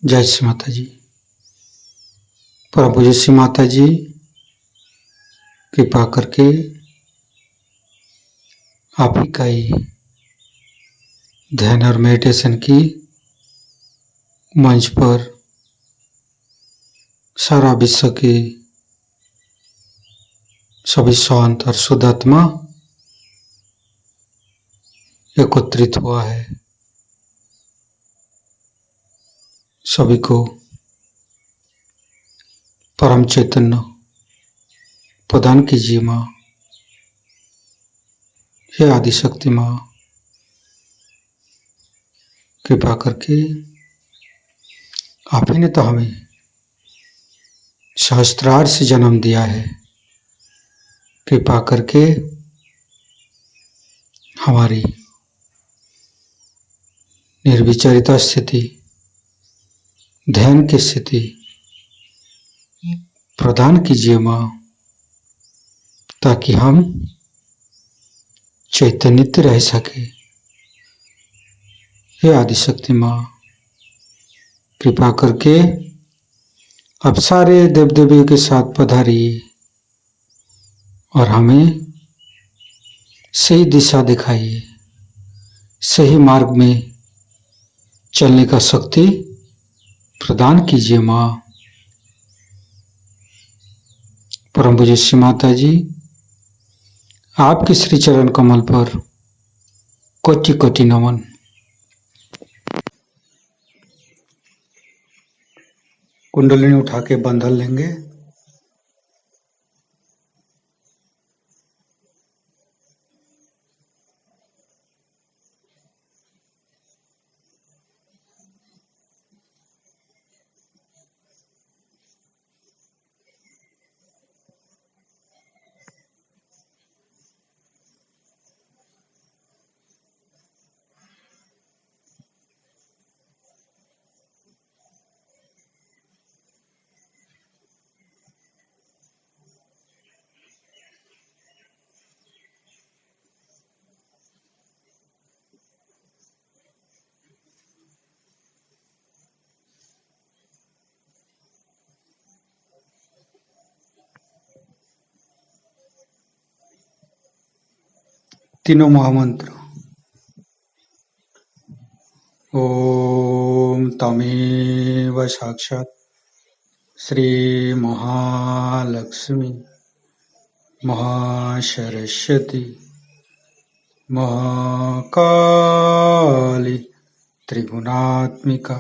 जय श्री माता जी। परम पूज्य श्री माता जी कृपा करके आप ही का ही ध्यान और मेडिटेशन की मंच पर सारा विश्व की सभी शांत और शुद्ध आत्मा एकत्रित हुआ है। सभी को परम चैतन्य प्रदान कीजिए माँ। हे आदिशक्ति माँ, कृपा करके आप ही ने तो हमें सहस्त्रार से जन्म दिया है। कृपा करके हमारी निर्विचरिता स्थिति, ध्यान की स्थिति प्रदान कीजिए माँ, ताकि हम चैतन्यित रह सके। हे आदिशक्ति माँ, कृपा करके अब सारे देव देवियों के साथ पधारिए और हमें सही दिशा दिखाइए, सही मार्ग में चलने का शक्ति प्रदान कीजिए माँ। परम पूज्य श्री माता जी, आपके श्री चरण कमल पर कोटि कोटि नमन। कुंडलिनी उठा के बंधन लेंगे। तीनों महामंत्र। ओम तमेव साक्षात् श्री महालक्ष्मी महासरस्वती महाकाली त्रिगुणात्मिका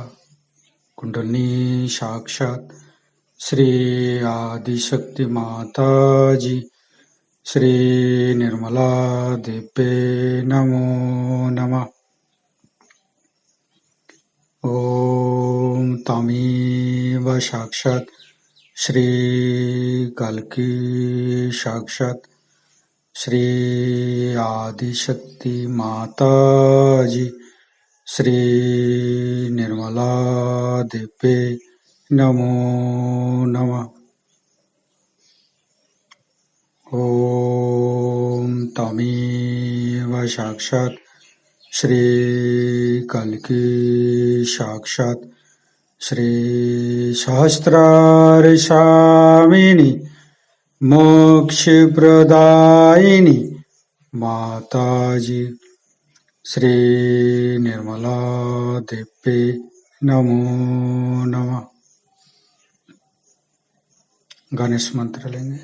कुंडलिनी साक्षात् श्री आदिशक्ति माता जी श्री निर्मला देव्ये नमो नमः। ओम तमेव साक्षात् श्री कल्की साक्षात् श्री आदिशक्ति माता जी श्री निर्मला देव्ये नमो नमः। ओम तमेव साक्षात् श्री कल्की साक्षात् श्री सहस्रार स्वामिनी मोक्षप्रदायिनी माताजी श्री निर्मला देव्ये नमो नमः। गणेश मंत्र लेंगे।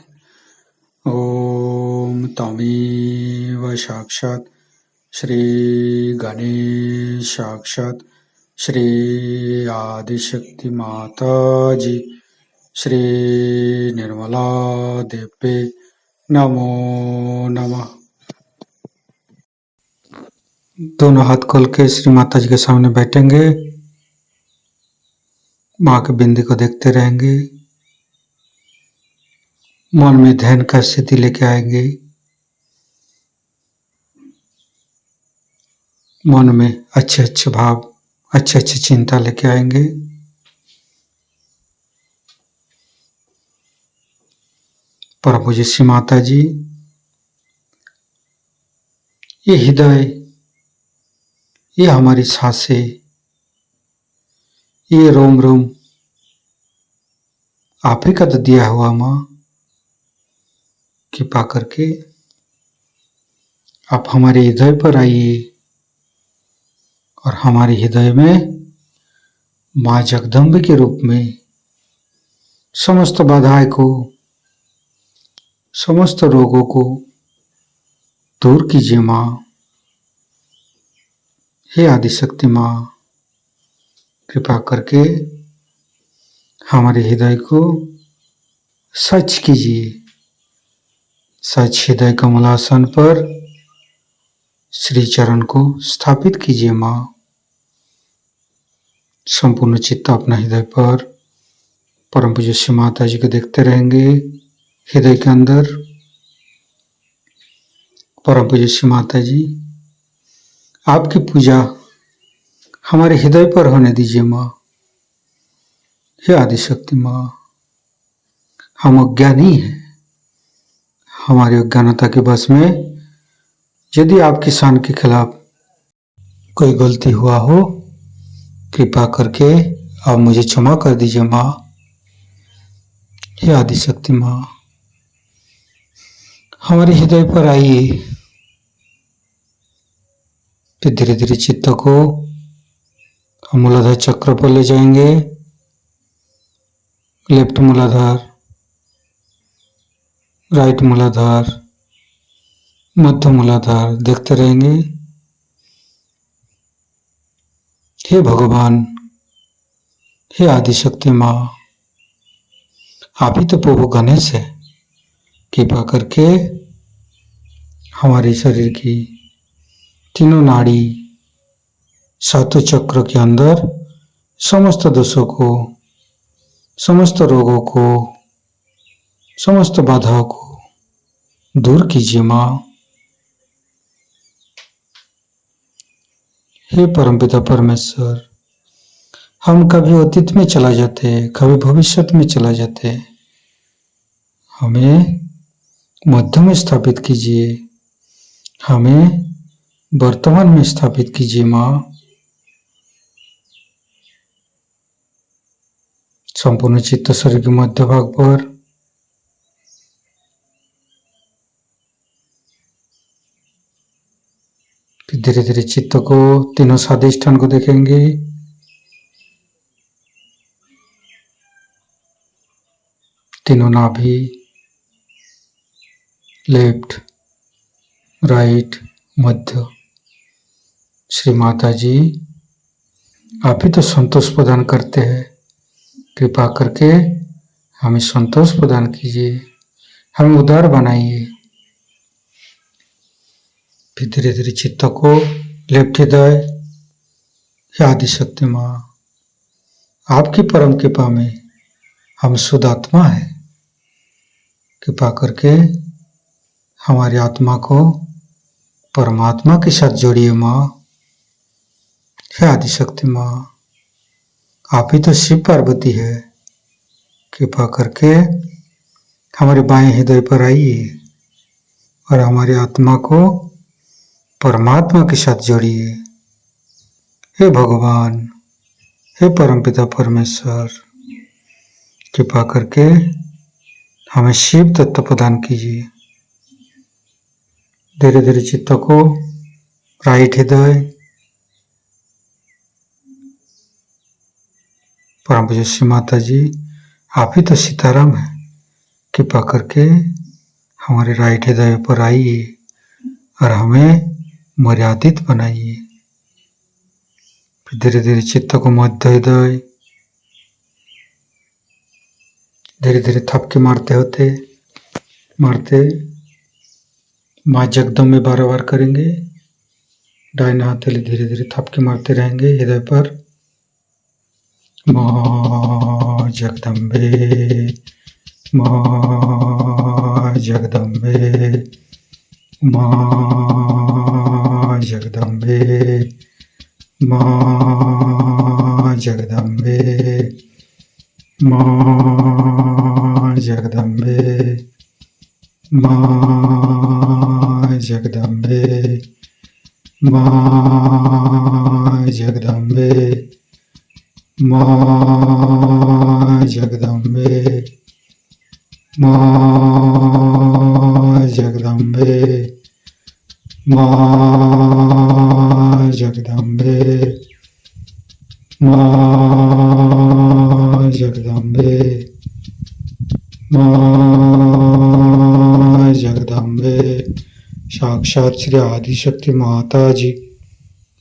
ओम तमेव साक्षात् श्री गणेश साक्षात् श्री आदिशक्ति माता जी श्री निर्मला देव्ये नमो नमः। दोनों हाथ खोल के श्री माता जी के सामने बैठेंगे। माँ के बिंदी को देखते रहेंगे। मन में ध्यान का स्थिति लेके आएंगे। मन में अच्छे अच्छे भाव, अच्छे अच्छे चिंता लेके आएंगे। परम पूज्य श्री माता जी, ये हृदय, ये हमारी सांसें, ये रोम रोम आप ही का तो दिया हुआ माँ। कृपा करके आप हमारे हृदय पर आइए और हमारे हृदय में माँ जगदम्बे के रूप में समस्त बाधाएं को, समस्त रोगों को दूर कीजिए माँ। हे आदिशक्ति माँ, कृपा करके हमारे हृदय को सच कीजिए। सच हृदय कमलासन पर श्री चरण को स्थापित कीजिए माँ। संपूर्ण चित्त अपना हृदय पर परम पूज्य श्री माता जी को देखते रहेंगे। हृदय के अंदर परम पूज्य श्री माता जी आपकी पूजा हमारे हृदय पर होने दीजिए माँ। हे आदिशक्ति माँ, हम अज्ञानी हैं। हमारी अज्ञानता के वश में यदि आपकी शान के खिलाफ कोई गलती हुआ हो, कृपा करके आप मुझे क्षमा कर दीजिए माँ। हे आदिशक्ति माँ, हमारे हृदय पर आइए। फिर धीरे धीरे चित्त को हम मूलाधार चक्र पर ले जाएंगे। लेफ्ट मूलाधार, राइट मूलाधार, मध्य मूलाधार देखते रहेंगे। हे भगवान, हे आदिशक्ति माँ, आप ही तो प्रभु गणेश है। कृपा करके हमारे शरीर की तीनों नाड़ी, सातों चक्र के अंदर समस्त दोषों को, समस्त रोगों को, समस्त बाधाओं को दूर कीजिए माँ। हे परमपिता परमेश्वर, हम कभी अतीत में चला जाते, कभी भविष्य में चला जाते, हमें मध्य में स्थापित कीजिए, हमें वर्तमान में स्थापित कीजिए माँ। संपूर्ण चित्त शरीर के मध्य भाग पर फिर धीरे धीरे चित्त को तीनों स्वादिष्ठान को देखेंगे। तीनों नाभि, लेफ्ट, राइट, मध्य। श्री माता जी आप ही तो संतोष प्रदान करते हैं। कृपा करके हमें संतोष प्रदान कीजिए, हमें उदार बनाइए। फिर धीरे धीरे चित्त को लेफ्ट हृदय, हे आदिशक्ति माँ, आपकी परम कृपा में हम शुद्ध आत्मा है। कृपा करके हमारी आत्मा को परमात्मा के साथ जोड़िए माँ। हे आदिशक्ति माँ, आप ही तो शिव पार्वती है। कृपा करके हमारे बाएं हृदय पर आइए और हमारी आत्मा को परमात्मा के साथ जोड़िए। हे भगवान, हे परमपिता परमेश्वर, कृपा करके हमें शिव तत्व प्रदान कीजिए। धीरे धीरे चित्त को राइट हृदय, परम पूज्य श्री माता जी आप ही तो सीताराम है। कृपा करके हमारे राइट हृदय पर आइए और हमें मर्यादित बनाइए। फिर धीरे धीरे चित्त को मध्य हृदय, धीरे धीरे थपके मारते माँ जगदम्बे बार बार करेंगे। दाहिने हाथ धीरे धीरे थपके मारते रहेंगे हृदय पर। माँ जगदम्बे, माँ जगदम्बे, माँ जगदम्बे, माँ जगदम्बे, माँ जगदम्बे, माँ जगदम्बे, माँ जगदम्बे, माँ जगदम्बे, माँ जगदम्बे, माँ जगदम्बे, माँ जगदम्बे, माँ जगदम्बे। साक्षात श्री आदिशक्ति माता जी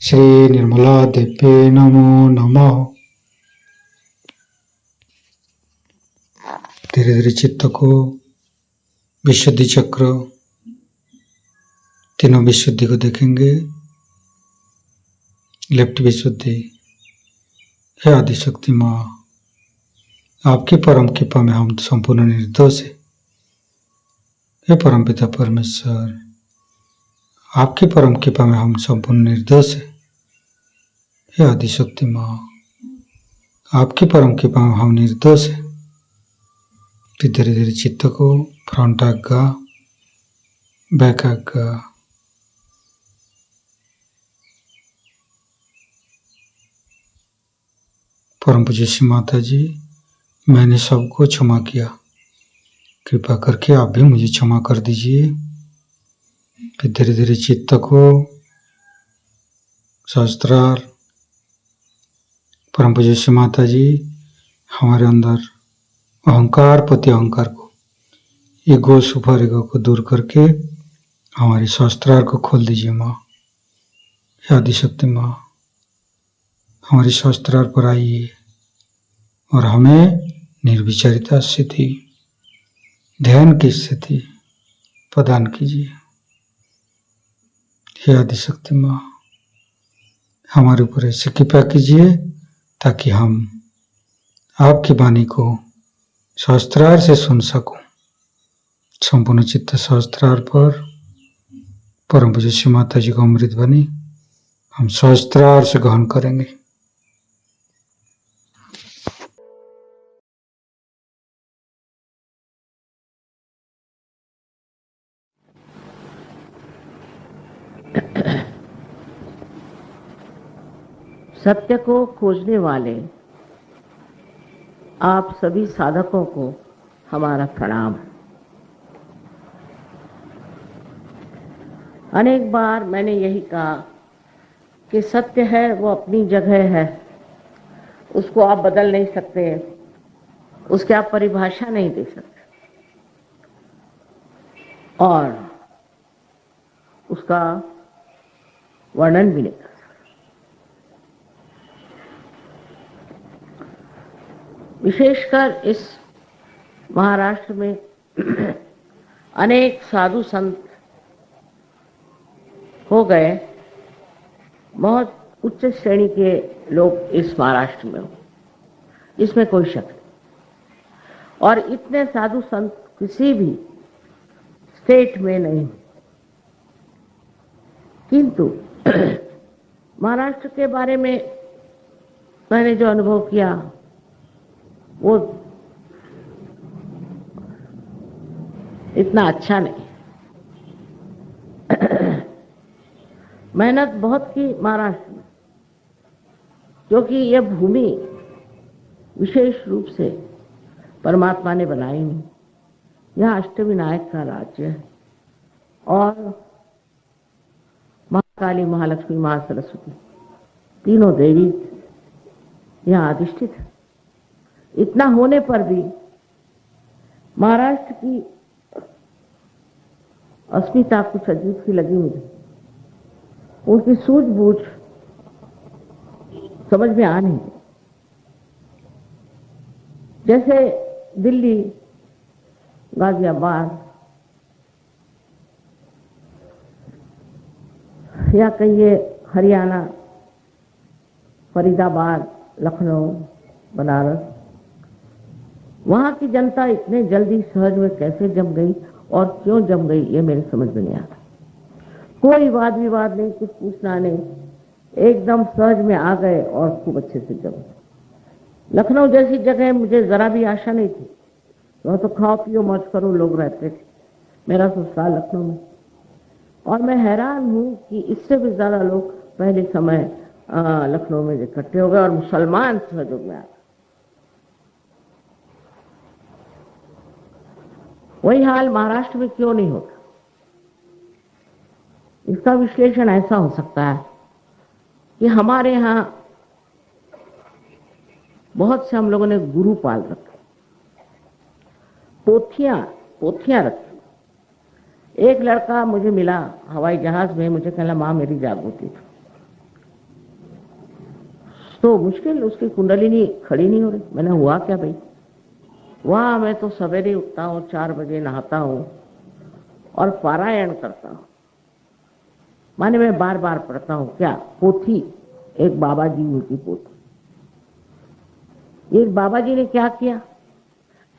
श्री निर्मला देव्ये नमो नमः। धीरे धीरे चित्त को विशुद्धि चक्र, तीनों विशुद्धि को देखेंगे। लेफ्ट विशुद्धि, हे आदिशक्ति माँ, आपकी परम कृपा में हम संपूर्ण निर्दोष है। हे परमपिता परमेश्वर, आपकी परम कृपा में हम संपूर्ण निर्दोष है। हे आदिशक्ति माँ, आपकी परम कृपा में हम निर्दोष है। फिर धीरे धीरे चित्त को फ्रंट आज्ञा, बैक आज्ञा, परम पूज्य माता जी, मैंने सबको क्षमा किया, कृपा करके आप भी मुझे क्षमा कर दीजिए। फिर धीरे धीरे चित्त को सहस्त्रार, परम पूज्य माता जी, हमारे अंदर अहंकार पति अहंकार को, ईगो सुपर ईगो को दूर करके हमारी सहस्त्रार को खोल दीजिए माँ। हे आदिशक्ति माँ, हमारी सहस्त्रार पर आइए और हमें निर्विचारिता स्थिति, ध्यान की स्थिति प्रदान कीजिए। हे आदिशक्ति माँ, हमारे ऊपर ऐसी कृपा कीजिए ताकि हम आपकी वाणी को सहस्त्रार से सुन सकूं। संपूर्ण चित्त सहस्त्रार पर परम पूज्य माता जी को अमृत वाणी हम सहस्त्रार से ग्रहण करेंगे। सत्य को खोजने वाले आप सभी साधकों को हमारा प्रणाम। अनेक बार मैंने यही कहा कि सत्य है वो अपनी जगह है, उसको आप बदल नहीं सकते, उसकी आप परिभाषा नहीं दे सकते और उसका वर्णन भी नहीं कर सकते। विशेषकर इस महाराष्ट्र में अनेक साधु संत हो गए, बहुत उच्च श्रेणी के लोग इस महाराष्ट्र में हो, इसमें कोई शक नहीं। और इतने साधु संत किसी भी स्टेट में नहीं, किंतु महाराष्ट्र के बारे में मैंने जो अनुभव किया वो इतना अच्छा नहीं। मेहनत बहुत की महाराष्ट्र में, क्योंकि यह भूमि विशेष रूप से परमात्मा ने बनाई नहीं। यह अष्टविनायक का राज्य है और महाकाली, महालक्ष्मी, महासरस्वती तीनों देवी यहाँ अधिष्ठित है। इतना होने पर भी महाराष्ट्र की अस्मिता कुछ अजीब सी लगी मुझे। उनकी सूझबूझ समझ में आ नहीं। जैसे दिल्ली, गाजियाबाद या कहिए हरियाणा, फरीदाबाद, लखनऊ, बनारस, वहां की जनता इतने जल्दी सहज में कैसे जम गई और क्यों जम गई, ये मेरे समझ में नहीं आता। कोई वाद विवाद नहीं, कुछ पूछना नहीं, एकदम सहज में आ गए और खूब अच्छे से जम गए। लखनऊ जैसी जगह मुझे जरा भी आशा नहीं थी, वहां तो खाओ पियो मौज करो लोग रहते थे। मेरा ससुराल लखनऊ में, और मैं हैरान हूं कि इससे भी ज्यादा लोग पहले समय लखनऊ में इकट्ठे हो गए और मुसलमान सहयोग में आ गए। वही हाल महाराष्ट्र में क्यों नहीं होता? इसका विश्लेषण ऐसा हो सकता है कि हमारे यहाँ बहुत से हम लोगों ने गुरु पाल रखे, पोथियां रखी। एक लड़का मुझे मिला हवाई जहाज में, मुझे कहला माँ मेरी जागृति, तो मुश्किल, उसकी कुंडलिनी खड़ी नहीं हो रही। मैंने हुआ क्या भाई? वहां मैं तो सवेरे उठता हूँ, 4 बजे नहाता हूँ और पारायण करता हूँ, माने मैं बार बार पढ़ता हूँ। क्या पोथी? एक बाबा जी उनकी पोथी। एक बाबा जी ने क्या किया,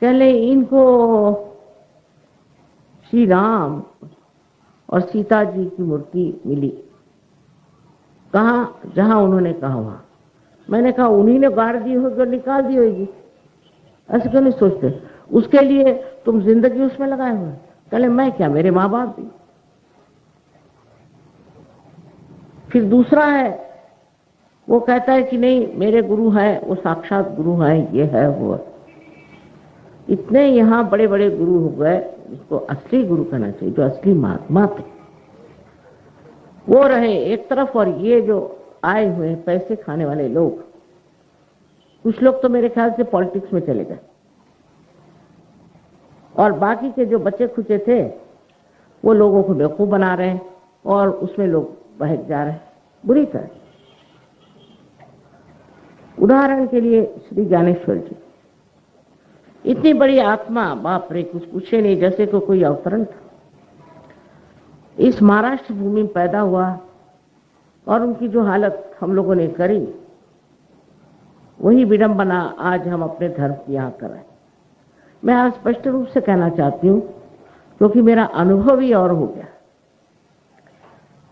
कहले इनको श्री राम और सीता जी की मूर्ति मिली। कहाँ? जहां उन्होंने कहा वहां। मैंने कहा उन्हीं ने गाड़ दी होगी और निकाल दी होगी, ऐसे क्यों नहीं सोचते? उसके लिए तुम जिंदगी उसमें लगाए हुए। कहले मैं क्या, मेरे माँ बाप भी। फिर दूसरा है, वो कहता है कि नहीं मेरे गुरु है, वो साक्षात गुरु है, ये है वो है। इतने यहाँ बड़े बड़े गुरु हो गए, जिसको असली गुरु कहना चाहिए, जो असली महात्मा थे, वो रहे एक तरफ, और ये जो आए हुए पैसे खाने वाले लोग, कुछ लोग तो मेरे ख्याल से पॉलिटिक्स में चले गए, और बाकी के जो बच्चे खुचे थे वो लोगों को बेवकूफ बना रहे हैं और उसमें लोग बहक जा रहे हैं बुरी तरह। उदाहरण के लिए श्री ज्ञानेश्वर जी, इतनी बड़ी आत्मा, बाप रे, कुछ पूछे नहीं, जैसे को कोई अवतरण था। इस महाराष्ट्र भूमि में पैदा हुआ और उनकी जो हालत हम लोगों ने करी, वही विडंबना आज हम अपने धर्म की यहाँ कर रहे हैं। मैं आज स्पष्ट रूप से कहना चाहती हूँ, क्योंकि मेरा अनुभव ही और हो गया।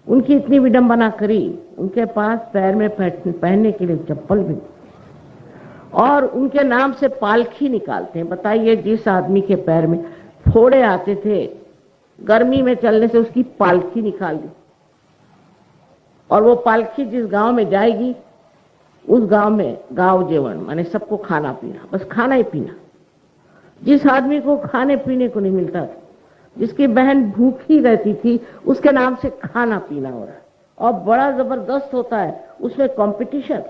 उनकी इतनी विडंबना करी, उनके पास पैर में पहनने के लिए चप्पल भी, और उनके नाम से पालखी निकालते हैं। बताइए, जिस आदमी के पैर में फोड़े आते थे, गर्मी में चलने से उसकी पालखी निकाल दी, और वो पालखी जिस गांव में जाएगी, उस गांव में गांव जेवण, माने सबको खाना पीना, बस खाना ही पीना। जिस आदमी को खाने पीने को नहीं मिलता था, जिसकी बहन भूखी रहती थी, उसके नाम से खाना पीना हो रहा है, और बड़ा जबरदस्त होता है उसमें कंपटीशन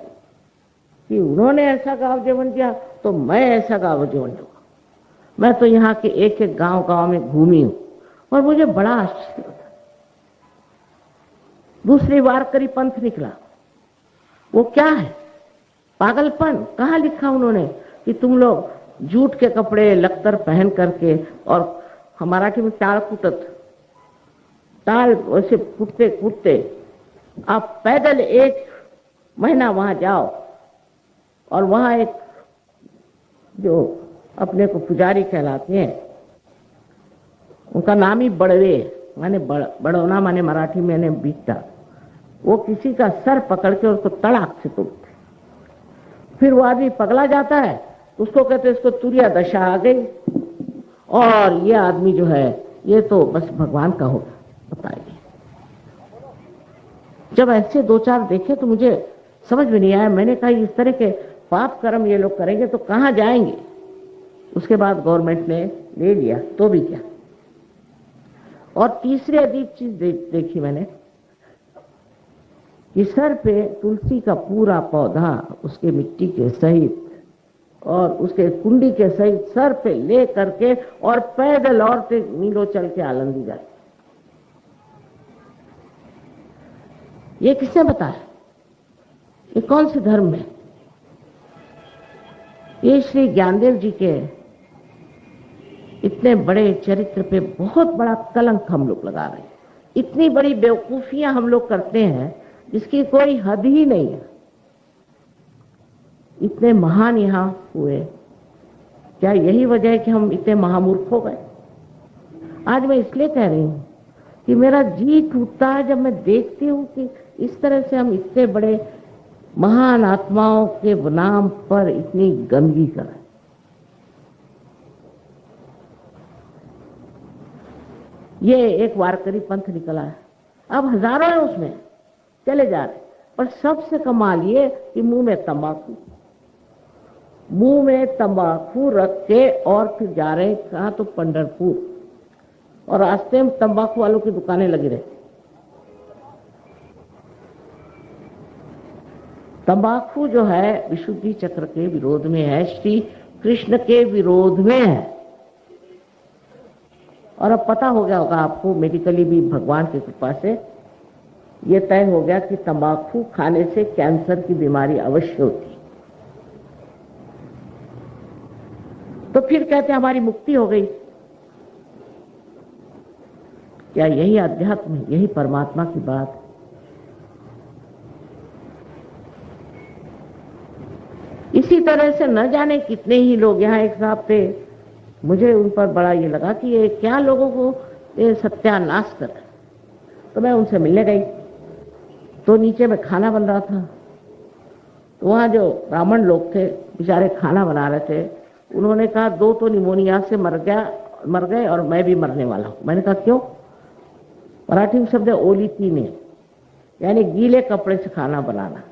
कि उन्होंने ऐसा गांव जीवन किया तो मैं ऐसा गांव जीवन दूंगा। मैं तो यहाँ के एक एक गांव में घूमी हूं और मुझे बड़ा आश्चर्य होता। दूसरी वारकरी पंथ निकला, वो क्या है? पागलपन। कहाँ लिखा उन्होंने कि तुम लोग जूट के कपड़े लख्तर पहन करके, और मराठी में टाल कुटत, टाल वैसे कुटते कुटते आप पैदल 1 महीना वहां जाओ, और वहां एक जो अपने को पुजारी कहलाते हैं, उनका नाम ही बड़वे, माने बड़ौना, माने मराठी में ने बीता, वो किसी का सर पकड़ के उसको तड़ाक से तोड़ते। फिर वो आदमी पगला जाता है, उसको कहते इसको तुरिया दशा आ गई, और ये आदमी जो है ये तो बस भगवान का होगा, बताइए। जब ऐसे 2-4 देखे तो मुझे समझ में नहीं आया। मैंने कहा इस तरह के पाप कर्म ये लोग करेंगे तो कहां जाएंगे? उसके बाद गवर्नमेंट ने ले लिया तो भी क्या। और तीसरी अजीब चीज देखी मैंने कि सर पे तुलसी का पूरा पौधा उसके मिट्टी के सहित और उसके कुंडी के सहित सर पे ले करके और पैदल औरतें मीलों चल के आनंदी जाती। ये किसने बताया? ये कौन से धर्म में? ये श्री ज्ञानदेव जी के इतने बड़े चरित्र पे बहुत बड़ा कलंक हम लोग लगा रहे हैं। इतनी बड़ी बेवकूफियां हम लोग करते हैं जिसकी कोई हद ही नहीं है। इतने महान यहां हुए, क्या यही वजह है कि हम इतने महामूर्ख हो गए? आज मैं इसलिए कह रही हूं कि मेरा जी टूटता है जब मैं देखती हूं कि इस तरह से हम इतने बड़े महान आत्माओं के नाम पर इतनी गंदगी करें। ये एक वारकरी पंथ निकला है, अब हजारों है उसमें, चले जा रहे। पर सबसे कमाल ये कि मुंह में तंबाकू रख के और फिर जा रहे कहा तो पंढरपुर, और रास्ते में तंबाकू वालों की दुकानें लगी रही। तंबाकू जो है विशुद्धि चक्र के विरोध में है, श्री कृष्ण के विरोध में है। और अब पता हो गया होगा आपको, मेडिकली भी भगवान की कृपा से ये तय हो गया कि तंबाकू खाने से कैंसर की बीमारी अवश्य होती है। तो फिर कहते हैं हमारी मुक्ति हो गई। क्या यही अध्यात्म, यही परमात्मा की बात है? इसी तरह से न जाने कितने ही लोग यहाँ एक साहब थे, मुझे उन पर बड़ा ये लगा कि ये क्या लोगों को ये सत्यानाश कर। तो मैं उनसे मिलने गई, तो नीचे में खाना बन रहा था। तो वहाँ जो ब्राह्मण लोग थे बेचारे खाना बना रहे थे, उन्होंने कहा 2 तो निमोनिया से मर गए और मैं भी मरने वाला हूँ। मैंने कहा क्यों? मराठी में शब्द है ओलितीने, यानी गीले कपड़े से खाना बनाना।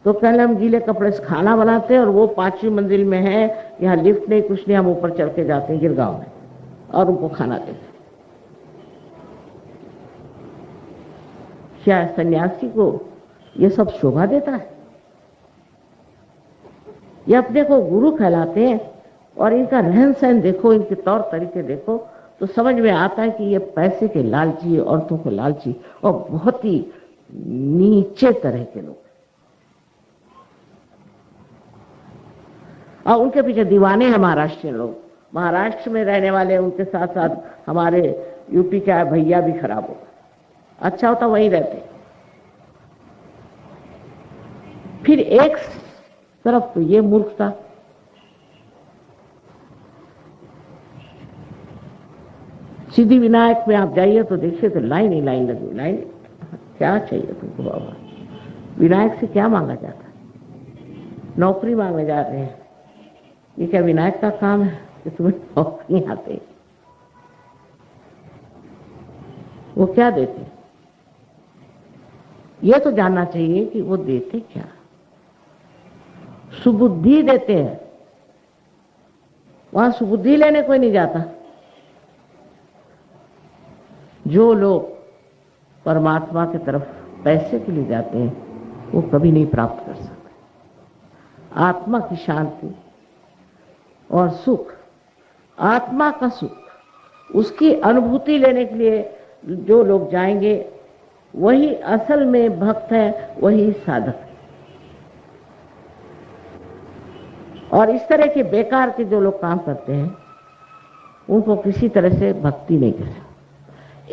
तो कहले हम गीले कपड़े से खाना बनाते हैं और वो 5वीं मंजिल में है, यहाँ लिफ्ट नहीं कुछ नहीं, हम ऊपर चढ़ के जाते हैं गिरगांव में और उनको खाना देते हैं। क्या सन्यासी को ये सब शोभा देता है? ये अपने को गुरु कहलाते हैं और इनका रहन सहन देखो, इनके तौर तरीके देखो तो समझ में आता है कि ये पैसे के लालची, औरतों के लालची और बहुत ही नीचे तरह के लोग, और उनके पीछे दीवाने हैं महाराष्ट्र लोग। महाराष्ट्र में रहने वाले, उनके साथ साथ हमारे यूपी के भैया भी खराब हो। अच्छा होता वहीं रहते। फिर एक तरफ तो ये मूर्खता, सिद्धिविनायक में आप जाइए तो देखिए तो लाइन ही लाइन लगी। लाइन क्या चाहिए तुमको बाबा? विनायक से क्या मांगा जाता है? नौकरी मांगने जा रहे हैं। ये क्या विनायक का काम है कि तुम्हें नौकरी आते? वो क्या देते? ये तो जानना चाहिए कि वो देते क्या। सुबुद्धि देते हैं। वहां सुबुद्धि लेने कोई नहीं जाता। जो लोग परमात्मा की तरफ पैसे के लिए जाते हैं वो कभी नहीं प्राप्त कर सकते आत्मा की शांति और सुख। आत्मा का सुख, उसकी अनुभूति लेने के लिए जो लोग जाएंगे वही असल में भक्त है, वही साधक है। और इस तरह के बेकार के जो लोग काम करते हैं उनको किसी तरह से भक्ति नहीं कर सकते।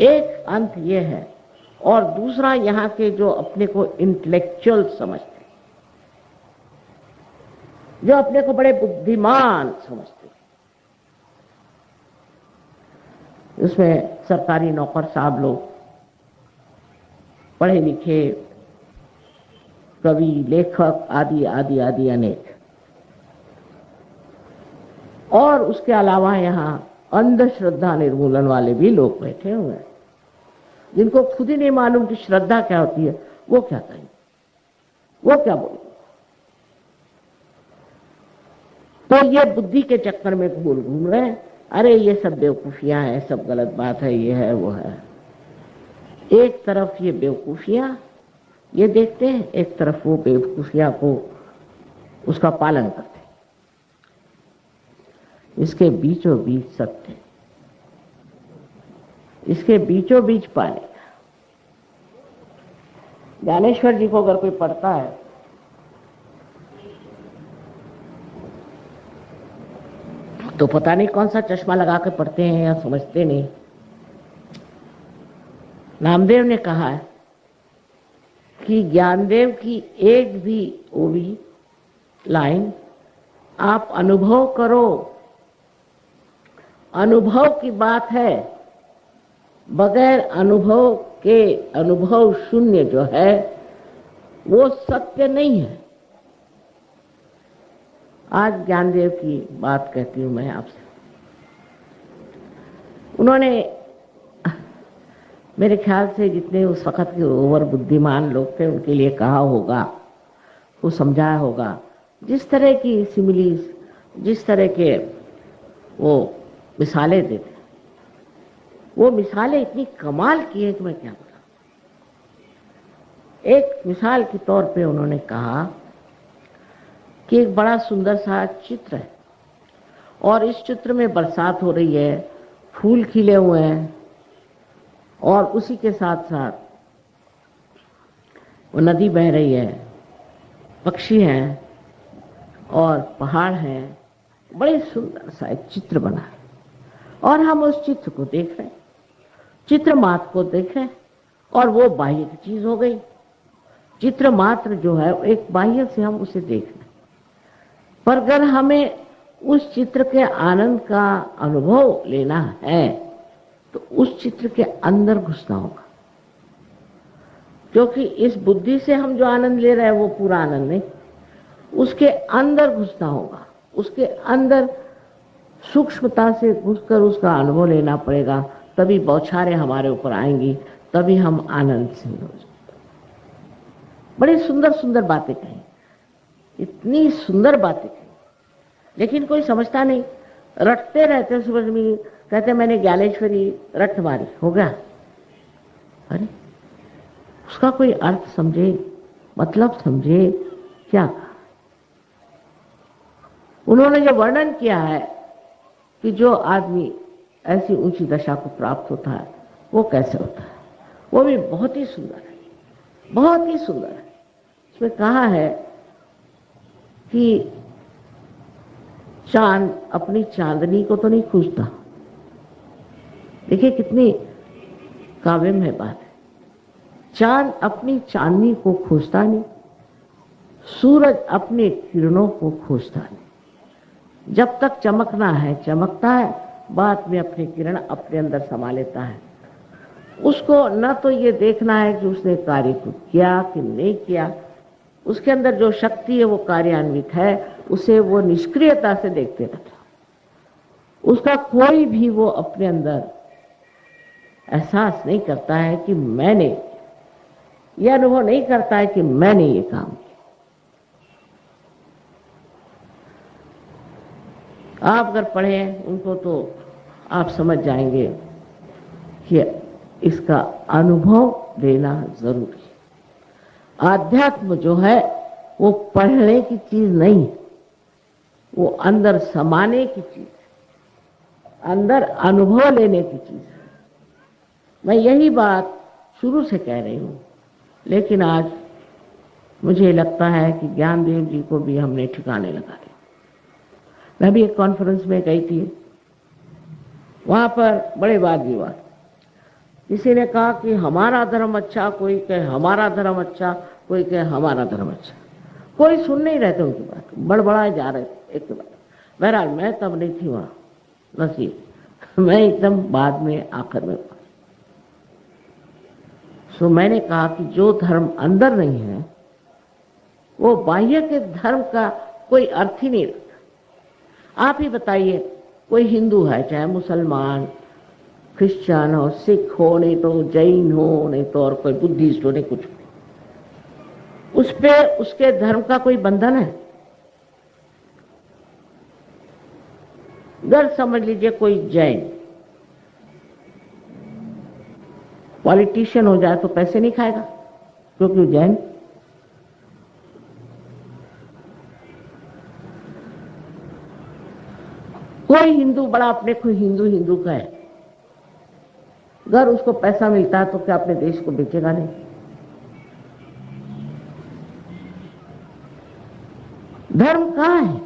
एक अंत ये है, और दूसरा यहाँ के जो अपने को इंटेलेक्चुअल समझते, जो अपने को बड़े बुद्धिमान समझते, उसमें सरकारी नौकर साहब लोग, पढ़े लिखे कवि, लेखक आदि आदि आदि अनेक, और उसके अलावा यहाँ अंधश्रद्धा निर्मूलन वाले भी लोग बैठे हुए हैं, जिनको खुद ही नहीं मालूम कि श्रद्धा क्या होती है। वो क्या कहेंगे, वो क्या बोलेंगे? तो ये बुद्धि के चक्कर में घूम रहे हैं। अरे ये सब बेवकूफियां हैं, सब गलत बात है, ये है वो है। एक तरफ ये बेवकूफियां ये देखते हैं, एक तरफ वो बेवकूफियां को उसका पालन करते हैं। इसके बीचों बीच सत्य, इसके बीचों बीच पाने का। ज्ञानेश्वर जी को अगर कोई पढ़ता है तो पता नहीं कौन सा चश्मा लगा के पढ़ते हैं या समझते नहीं। नामदेव ने कहा है कि ज्ञानदेव की एक भी ओवी लाइन आप अनुभव करो। अनुभव की बात है, बगैर अनुभव के अनुभव शून्य जो है वो सत्य नहीं है। आज ज्ञानदेव की बात कहती हूं मैं आपसे। उन्होंने मेरे ख्याल से जितने उस वक्त के ओवर बुद्धिमान लोग थे उनके लिए कहा होगा, वो समझाया होगा। जिस तरह की सिमिलीज, जिस तरह के वो मिसालें देते, वो मिसालें इतनी कमाल की है कि मैं क्या बताऊं। एक मिसाल के तौर पे उन्होंने कहा कि एक बड़ा सुंदर सा चित्र है और इस चित्र में बरसात हो रही है, फूल खिले हुए हैं और उसी के साथ साथ वो नदी बह रही है, पक्षी हैं और पहाड़ हैं। बड़े सुंदर सा एक चित्र बना है और हम उस चित्र को देख रहे हैं, चित्र मात्र को देख रहे हैं और वो बाह्य की चीज हो गई। चित्र मात्र जो है एक बाह्य से हम उसे देख रहे हैं, पर अगर हमें उस चित्र के आनंद का अनुभव लेना है तो उस चित्र के अंदर घुसना होगा, क्योंकि इस बुद्धि से हम जो आनंद ले रहे हैं वो पूरा आनंद नहीं, उसके अंदर घुसना होगा, उसके अंदर सूक्ष्मता से घुसकर उसका अनुभव लेना पड़ेगा, तभी बौछारें हमारे ऊपर आएंगी, तभी हम आनंद से हो जाएंगे। बड़ी सुंदर सुंदर बातें कही, इतनी सुंदर बातें कही, लेकिन कोई समझता नहीं, रटते रहते। सुबह में कहते मैंने ज्ञानेश्वरी रट मारी, हो गया। अरे उसका कोई अर्थ समझे, मतलब समझे, क्या कहा। उन्होंने जो वर्णन किया है कि जो आदमी ऐसी ऊंची दशा को प्राप्त होता है वो कैसे होता है, वो भी बहुत ही सुंदर है, बहुत ही सुंदर है। इसमें कहा है कि चांद अपनी चांदनी को तो नहीं खोजता। देखिए कितनी काव्य में बात है। चांद अपनी चांदनी को खोजता नहीं, सूरज अपने किरणों को खोजता नहीं। जब तक चमकना है चमकता है, बाद में अपनी किरण अपने अंदर समा लेता है। उसको न तो ये देखना है कि उसने कार्य को किया कि नहीं किया, उसके अंदर जो शक्ति है वो कार्यान्वित है, उसे वो निष्क्रियता से देखते रहता। उसका कोई भी वो अपने अंदर एहसास नहीं करता है कि मैंने, यह अनुभव नहीं करता है कि मैंने ये काम किया। आप अगर पढ़ें उनको तो आप समझ जाएंगे कि इसका अनुभव लेना जरूरी है। आध्यात्म जो है वो पढ़ने की चीज नहीं, वो अंदर समाने की चीज, अंदर अनुभव लेने की चीज है। मैं यही बात शुरू से कह रही हूं, लेकिन आज मुझे लगता है कि ज्ञानदेव जी को भी हमने ठिकाने लगा दिया। मैं भी एक कॉन्फ्रेंस में गई थी, वहां पर बड़े वाद विवाद। किसी ने कहा कि हमारा धर्म अच्छा, कोई कहे हमारा धर्म अच्छा, कोई कहे हमारा धर्म अच्छा। कोई सुन नहीं रहे थे उनकी बात, बड़बड़ाए जा रहे थे एक बात। बहरहाल मैं तब नहीं थी वहां, नसीब, मैं एकदम बाद में आखिर में। सो मैंने कहा कि जो धर्म अंदर नहीं है वो बाह्य के धर्म का कोई अर्थ ही नहीं रखता। आप ही बताइए, कोई हिंदू है, चाहे मुसलमान, क्रिश्चियन हो, सिख हो, नहीं तो जैन हो, नहीं तो और कोई बुद्धिस्ट हो, नहीं कुछ भी, उस पे उसके धर्म का कोई बंधन है? अगर समझ लीजिए कोई जैन पॉलिटिशियन हो जाए तो पैसे नहीं खाएगा क्योंकि वो जैन। कोई हिंदू बड़ा अपने को हिंदू हिंदू का है, अगर उसको पैसा मिलता है तो क्या अपने देश को बेचेगा? नहीं। धर्म कहाँ है?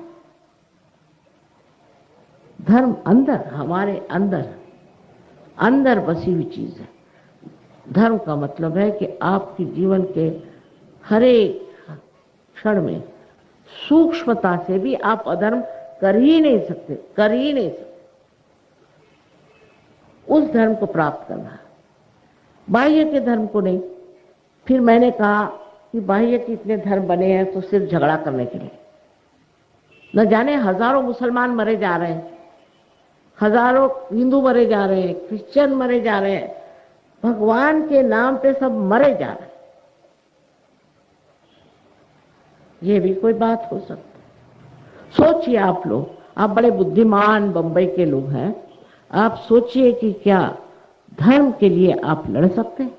धर्म अंदर, हमारे अंदर, अंदर बसी हुई चीज है। धर्म का मतलब है कि आपके जीवन के हर एक क्षण में सूक्ष्मता से भी आप अधर्म कर ही नहीं सकते, कर ही नहीं सकते। उस धर्म को प्राप्त करना है, बाह्य के धर्म को नहीं। फिर मैंने कहा कि बाह्य के इतने धर्म बने हैं तो सिर्फ झगड़ा करने के लिए। न जाने हजारों मुसलमान मरे जा रहे हैं, हजारों हिंदू मरे जा रहे हैं, क्रिश्चियन मरे जा रहे हैं, भगवान के नाम पे सब मरे जा रहे, ये भी कोई बात हो सकती? सोचिए आप लोग, आप बड़े बुद्धिमान बंबई के लोग हैं, आप सोचिए कि क्या धर्म के लिए आप लड़ सकते हैं?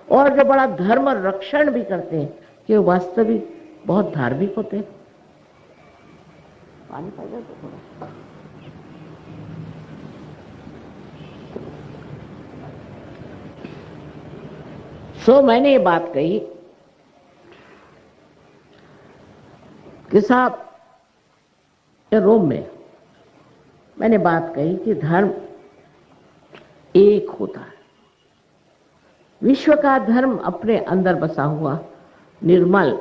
और जो बड़ा धर्म रक्षण भी करते हैं कि वो वास्तविक बहुत धार्मिक होते हैं। पानी पाइए तो थोड़ा। सो मैंने ये बात कही कि साहब रोम में मैंने बात कही कि धर्म एक होता है। विश्व का धर्म अपने अंदर बसा हुआ निर्मल,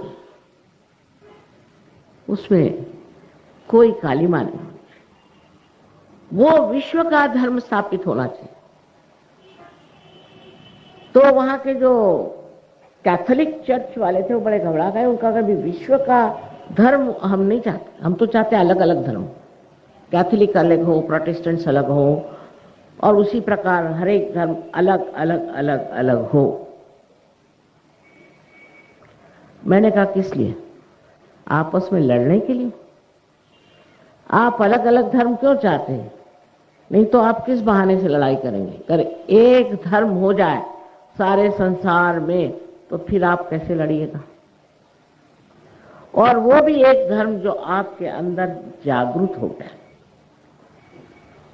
उसमें कोई कालिमा नहीं होनी चाहिए। वो विश्व का धर्म स्थापित होना चाहिए। तो वहां के जो कैथोलिक चर्च वाले थे वो बड़े घबरा गए। उनका कभी विश्व का धर्म हम नहीं चाहते, हम तो चाहते अलग अलग धर्म, कैथोलिक अलग हो, प्रोटेस्टेंट्स अलग हो, और उसी प्रकार हर एक धर्म अलग अलग अलग अलग हो। मैंने कहा किस लिए? आपस में लड़ने के लिए? आप अलग अलग धर्म क्यों चाहते हैं? नहीं तो आप किस बहाने से लड़ाई करेंगे? अगर एक धर्म हो जाए सारे संसार में तो फिर आप कैसे लड़िएगा? और वो भी एक धर्म जो आपके अंदर जागृत हो गया।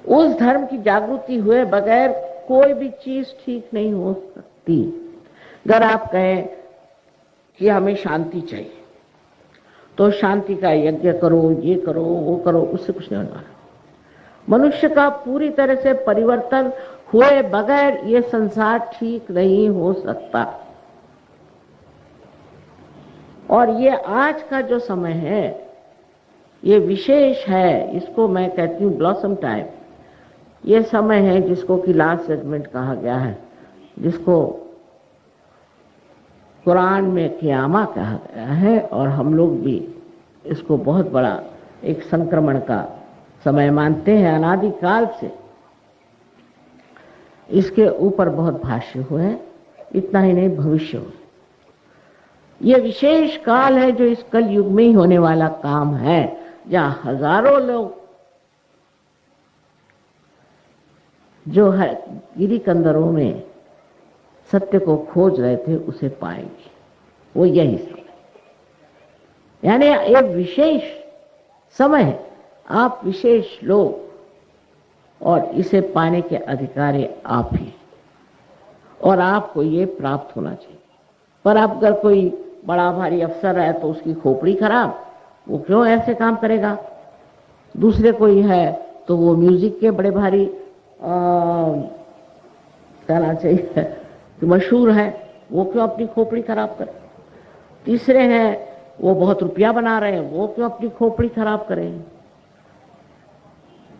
उस धर्म की जागृति हुए बगैर कोई भी चीज ठीक नहीं हो सकती। अगर आप कहें कि हमें शांति चाहिए तो शांति का यज्ञ करो, ये करो, वो करो, उससे कुछ नहीं होने वाला। मनुष्य का पूरी तरह से परिवर्तन हुए बगैर ये संसार ठीक नहीं हो सकता। और ये आज का जो समय है ये विशेष है, इसको मैं कहती हूँ ब्लॉसम टाइम। ये समय है जिसको कि लास्ट जजमेंट कहा गया है, जिसको कुरान में क़यामा कहा गया है, और हम लोग भी इसको बहुत बड़ा एक संक्रमण का समय मानते हैं। अनादिकाल से इसके ऊपर बहुत भाष्य हुए हैं, इतना ही नहीं भविष्य हुए। ये विशेष काल है जो इस कल युग में ही होने वाला काम है, जहां हजारों लोग जो है गिरी कंदरों में सत्य को खोज रहे थे उसे पाएंगे। वो यही समय, यानी एक विशेष समय है, आप विशेष लोग, और इसे पाने के अधिकारी आप ही, और आपको ये प्राप्त होना चाहिए। पर आप अगर कोई बड़ा भारी अफसर है तो उसकी खोपड़ी खराब, वो क्यों ऐसे काम करेगा? दूसरे कोई है तो वो म्यूजिक के बड़े भारी कहना चाहिए कि मशहूर है, वो क्यों अपनी खोपड़ी खराब करे? तीसरे हैं वो बहुत रुपया बना रहे हैं, वो क्यों अपनी खोपड़ी खराब करें?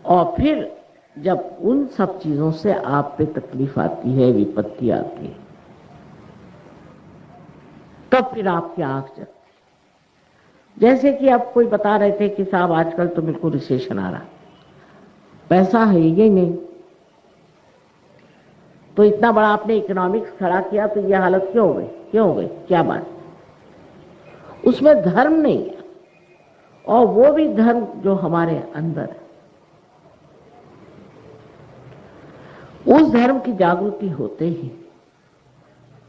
और फिर जब उन सब चीजों से आप पे तकलीफ आती है, विपत्ति आती है, तब फिर आपकी आंख जगती। जैसे कि आप कोई बता रहे थे कि साहब आजकल तो बिल्कुल रिसेशन आ रहा, पैसा है ही नहीं, तो इतना बड़ा आपने इकोनॉमिक्स खड़ा किया तो ये हालत क्यों हो गई? क्यों हो गई? क्या बात? उसमें धर्म नहीं है, और वो भी धर्म जो हमारे अंदर है, उस धर्म की जागृति होते ही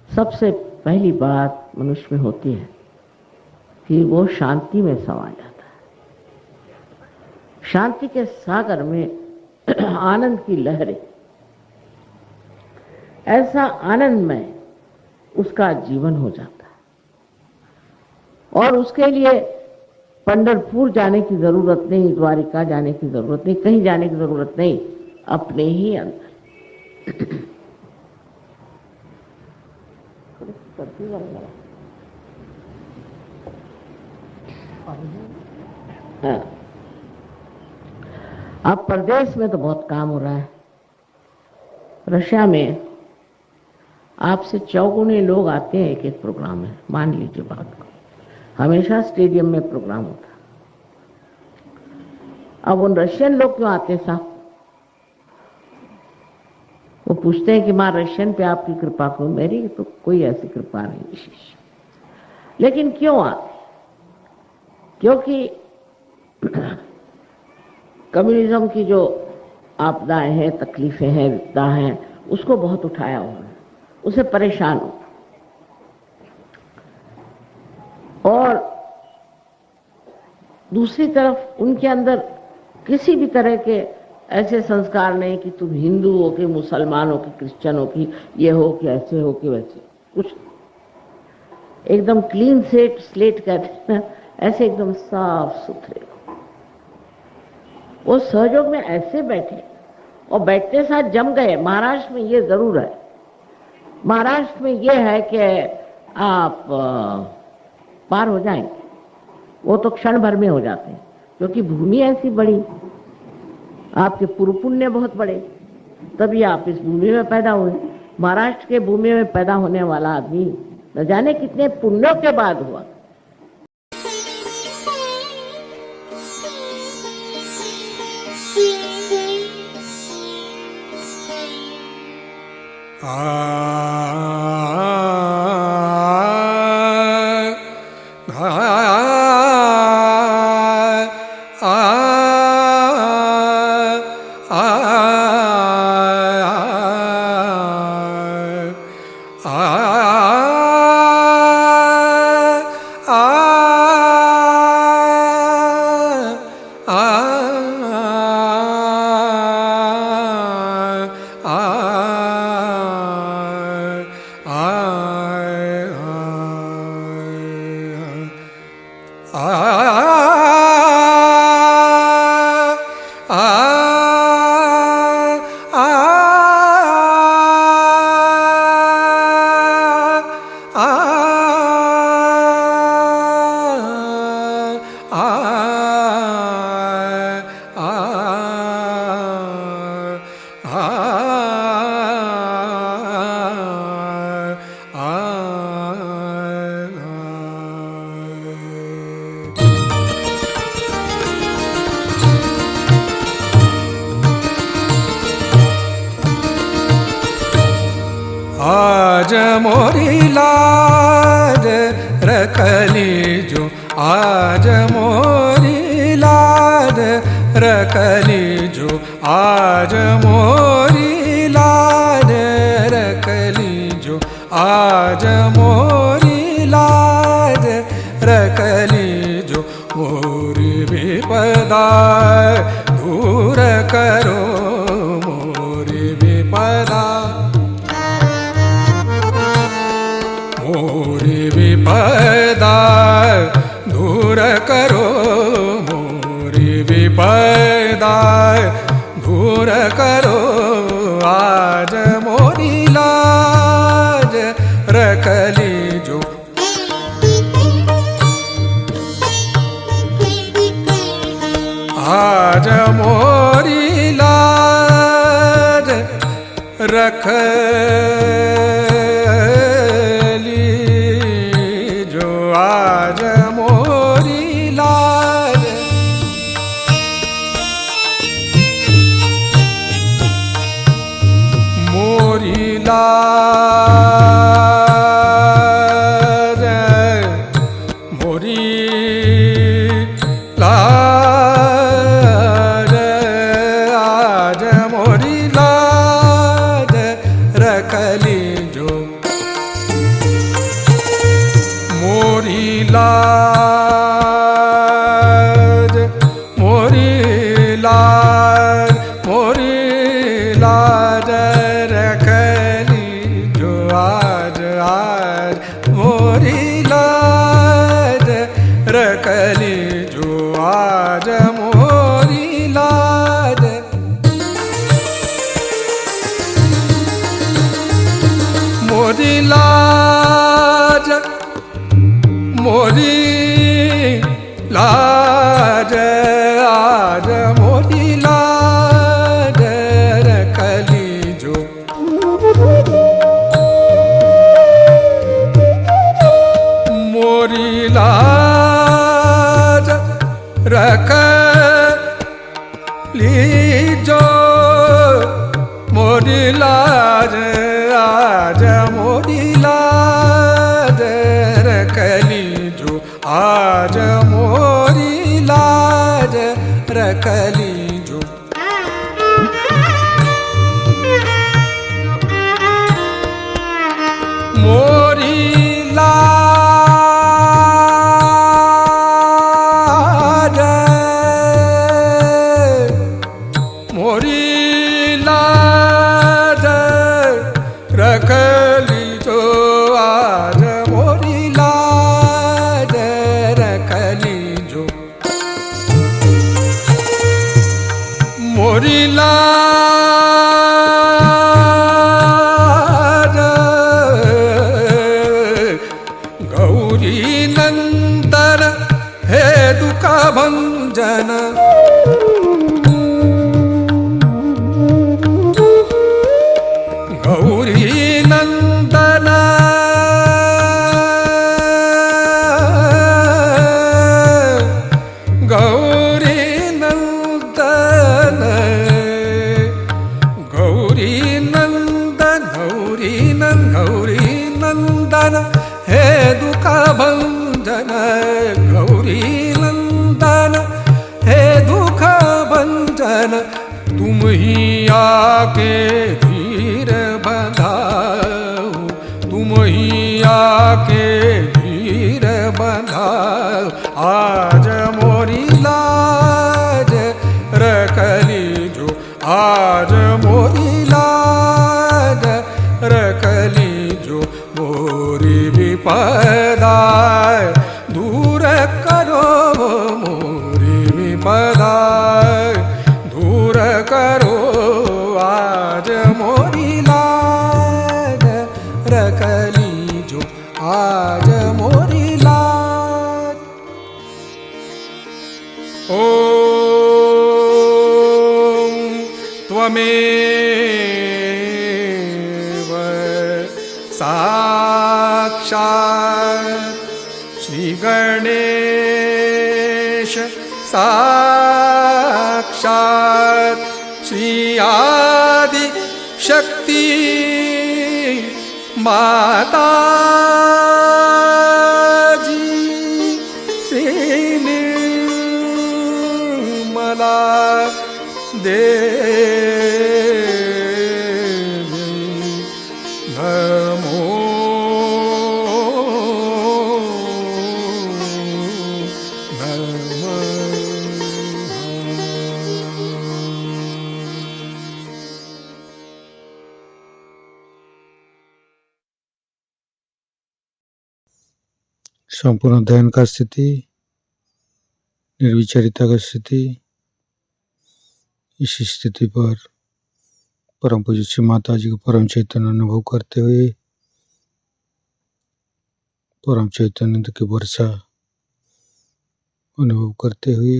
सबसे पहली बात मनुष्य में होती है कि वो शांति में समा जाता है। शांति के सागर में आनंद की लहरें, ऐसा आनंदमय उसका जीवन हो जाता है। और उसके लिए पंढरपुर जाने की जरूरत नहीं, द्वारिका जाने की जरूरत नहीं, कहीं जाने की जरूरत नहीं, अपने ही अंदर। हाँ। अब प्रदेश में तो बहुत काम हो रहा है। रशिया में आपसे चौगुने लोग आते हैं एक एक प्रोग्राम में, मान लीजिए बात को, हमेशा स्टेडियम में प्रोग्राम होता है। अब उन रशियन लोग क्यों आते साहब? वो पूछते हैं कि माँ रशियन पे आपकी कृपा क्यों? मेरी तो कोई ऐसी कृपा नहीं विशेष। लेकिन क्यों आते? क्योंकि कम्युनिज्म की जो आपदाएं हैं, तकलीफें हैं, विपदा हैं, उसको बहुत उठाया हुआ है, उसे परेशान हो। और दूसरी तरफ उनके अंदर किसी भी तरह के ऐसे संस्कार नहीं कि तुम हिंदू हो कि मुसलमान हो कि क्रिश्चियन हो कि ये हो कि ऐसे हो कि वैसे, कुछ एकदम क्लीन स्लेट कहते हैं ना, ऐसे एकदम साफ सुथरे। वो सहयोग में ऐसे बैठे और बैठते साथ जम गए। महाराष्ट्र में ये जरूर है, महाराष्ट्र में ये है कि आप पार हो जाएंगे, वो तो क्षण भर में हो जाते हैं, क्योंकि भूमि ऐसी बड़ी, आपके पूर्व पुण्य बहुत बड़े, तभी आप इस भूमि में पैदा हुए। महाराष्ट्र के भूमि में पैदा होने वाला आदमी न जाने कितने पुण्यों के बाद हुआ। आज मोरी लाज रखली जो, आज मोरी लाज रखली जो, आज मोरी लाज रखली जो, आज मोरी लाज रखली जो, मोरी विपदा दूर करो, मोरी विपदा, मोरी विपदा दूर करो, मोरी विपदा दूर करो, आज मोरी लाज रखली जो, आज मोरी लाज रखली जो, आज मोरी लाज, मोरी लाज, मोरी लाज, आज मोरी लाज रखली जो, मोरी लाज, मोरी लाज, मोरी लाज रखली जो, आज आज मोरी लाज रखली जो, आज मोरी लाज, मोरी लाज, मोरी लाज, आज मोरी लाज रखली जो, मोरी लाज रखली जो, मोरी मोरी लाज आज मोरी लाज रखली जो आज मोरी लाज रखली जो मोरी लाज मोरी लाज रखली जो आज मोरी लाज रखली जो मोरी लाज गौरी नंदन हे दुख भंजन गौरी नंदन गौरी नंदन गौरी नंदन गौरी गौरी नंदन हे दुख भंजन गौरी नंदन हे दुख भंजन तुम ही आके धीर बंधाओ तुम ही आके धीर बंधाओ आज मोरी लाज रखली जो आज मोरी लाज रखली जो मोरी विपदा दूर करो मोरी विपदा दूर करो आज मोरी लाज रखली जो आज मोरी लाज ओम त्वमेव साक्षात् श्री गणेश साक्षात् श्री आदि शक्ति माता जी श्री निर्मला देवी नमो संपूर्ण ध्यान का स्थिति, निर्विचारिता का स्थिति। इस स्थिति पर परम पूज्य श्री माता जी को परम चैतन्य अनुभव करते हुए परम चैतन्य की वर्षा अनुभव करते हुए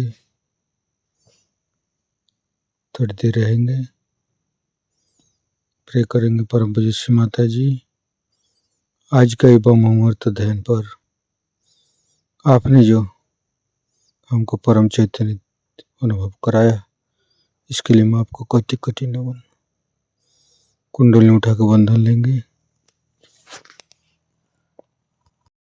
थोड़ी देर रहेंगे। प्रे करेंगे परम पूज्य श्री माता जी, आज का एवं अमृत ध्यान पर आपने जो हमको परम चैतन्य अनुभव कराया, इसके लिए मैं आपको कोटि कोटि नमन। कुंडली उठा के बंधन लेंगे।